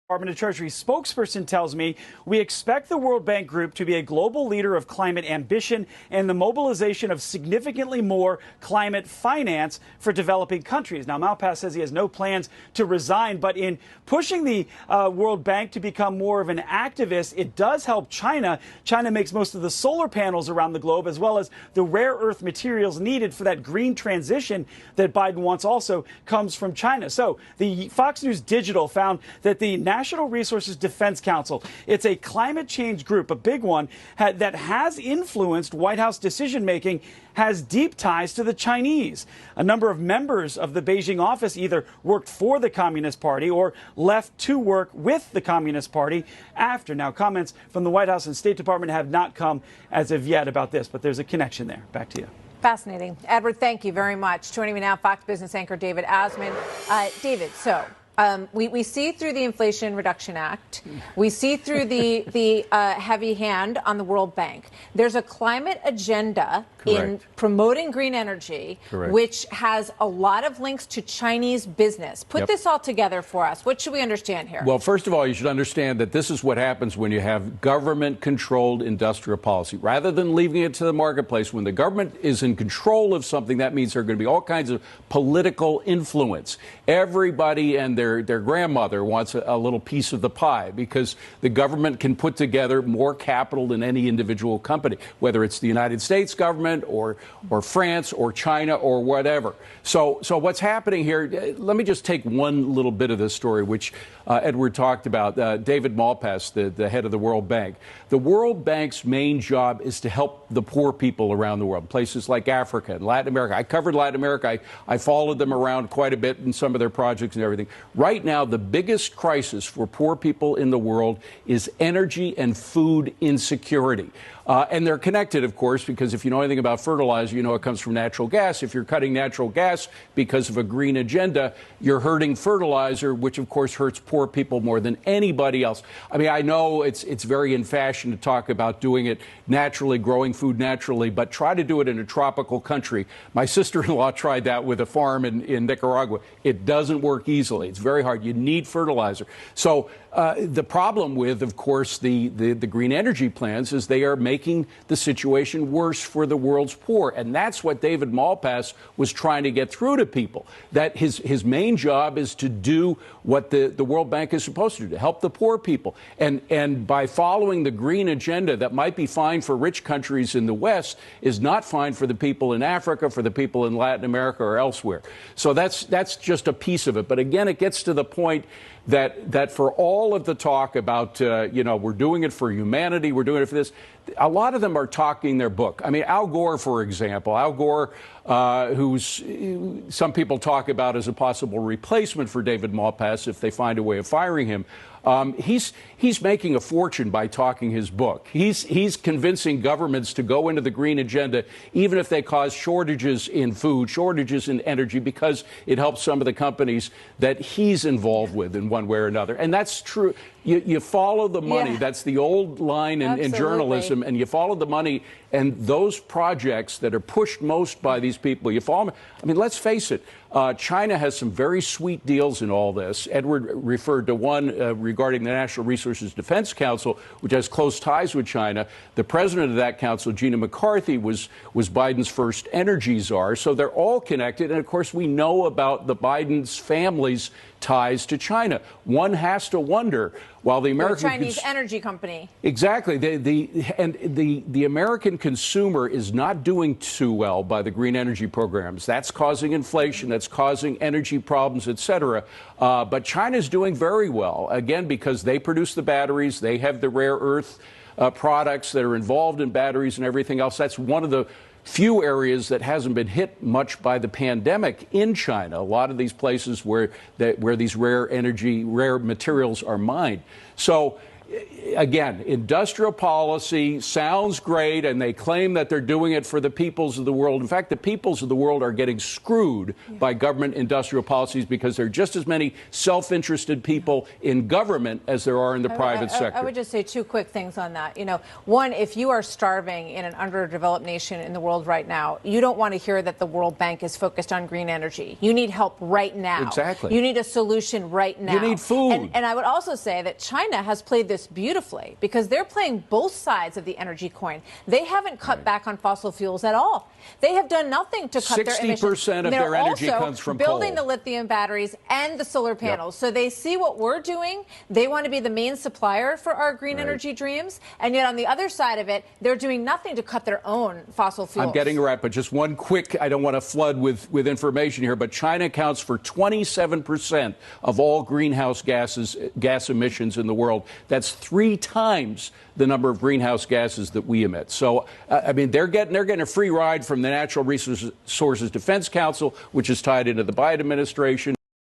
Department of Treasury spokesperson tells me we expect the World Bank Group to be a global leader of climate ambition and the mobilization of significantly more climate finance for developing countries. Now, Malpass says he has no plans to resign, but in pushing the World Bank to become more of an activist, it does help China. China makes most of the solar panels around the globe, as well as the rare earth materials needed for that green transition that Biden wants also comes from China. So the Fox News Digital found that the National Resources Defense Council, it's a climate change group, a big one, that has influenced White House decision-making, has deep ties to the Chinese. A number of members of the Beijing office either worked for the Communist Party or left to work with the Communist Party after. Now, comments from the White House and State Department have not come as of yet about this, but there's a connection there. Back to you. Fascinating. Edward, thank you very much. Joining me now, Fox Business anchor David Asman. David, we see through the Inflation Reduction Act, we see through the heavy hand on the World Bank. There's a climate agenda in promoting green energy, which has a lot of links to Chinese business. Put this all together for us. What should we understand here? Well, first of all, you should understand that this is what happens when you have government-controlled industrial policy. Rather than leaving it to the marketplace, when the government is in control of something, that means there are going to be all kinds of political influence. Everybody and their grandmother wants a little piece of the pie because the government can put together more capital than any individual company, whether it's the United States government or France or China or whatever. So what's happening here, let me just take one little bit of this story, which Edward talked about, David Malpass, the head of the World Bank. The World Bank's main job is to help the poor people around the world, places like Africa and Latin America. I covered Latin America. I followed them around quite a bit in some of their projects and everything. Right now, the biggest crisis for poor people in the world is energy and food insecurity. And they're connected, of course, because if you know anything about fertilizer, you know it comes from natural gas. If you're cutting natural gas because of a green agenda, you're hurting fertilizer, which, of course, hurts poor people more than anybody else. I mean, I know it's very in fashion to talk about doing it naturally, growing food naturally, but try to do it in a tropical country. My sister-in-law tried that with a farm in Nicaragua. It doesn't work easily. It's very hard. You need fertilizer. So the problem with, of course, the green energy plans is they are making the situation worse for the world's poor. And that's what David Malpass was trying to get through to people, that his main job is to do what the World Bank is supposed to do, to help the poor people. And by following the green agenda that might be fine for rich countries in the West is not fine for the people in Africa, for the people in Latin America or elsewhere. So that's just a piece of it. But again, it gets to the point that for all of the talk about, we're doing it for humanity, we're doing it for this, a lot of them are talking their book. I mean, Al Gore, for example, Al Gore, who's some people talk about as a possible replacement for David Malpass if they find a way of firing him. He's making a fortune by talking his book. He's convincing governments to go into the green agenda, even if they cause shortages in food, shortages in energy, because it helps some of the companies that he's involved with in one way or another. And that's true. You follow the money. Yeah. That's the old line in journalism. And you follow the money, and those projects that are pushed most by these people, you follow them. I mean, let's face it. China has some very sweet deals in all this. Edward referred to one regarding the National Resources Defense Council, which has close ties with China. The president of that council, Gina McCarthy, was Biden's first energy czar. So they're all connected. And, of course, we know about the Biden's family's ties to China. One has to wonder, while the American Chinese energy company. Exactly. The American consumer is not doing too well by the green energy programs. That's causing inflation. That's causing energy problems, et cetera. But China's doing very well, again, because they produce the batteries. They have the rare earth products that are involved in batteries and everything else. That's one of the few areas that hasn't been hit much by the pandemic in China. A lot of these places where these rare materials are mined. So again, industrial policy sounds great, and they claim that they're doing it for the peoples of the world. In fact, the peoples of the world are getting screwed by government industrial policies because there are just as many self-interested people in government as there are in the private sector. I would just say two quick things on that. One, if you are starving in an underdeveloped nation in the world right now, you don't want to hear that the World Bank is focused on green energy. You need help right now. Exactly. You need a solution right now. You need food. And I would also say that China has played this beautifully because they're playing both sides of the energy coin. They haven't cut back on fossil fuels at all. They have done nothing to cut their emissions. 60% of their energy comes from coal. Building coal. the lithium batteries and the solar panels. So they see what we're doing. They want to be the main supplier for our green energy dreams. And yet on the other side of it, they're doing nothing to cut their own fossil fuels. I'm getting right, but just one quick, I don't want to flood with information here, but China accounts for 27% of all greenhouse gas emissions in the world. That's 3 times the number of greenhouse gases that we emit. So, I mean, they're getting a free ride from the Natural Resources Defense Council, which is tied into the Biden administration.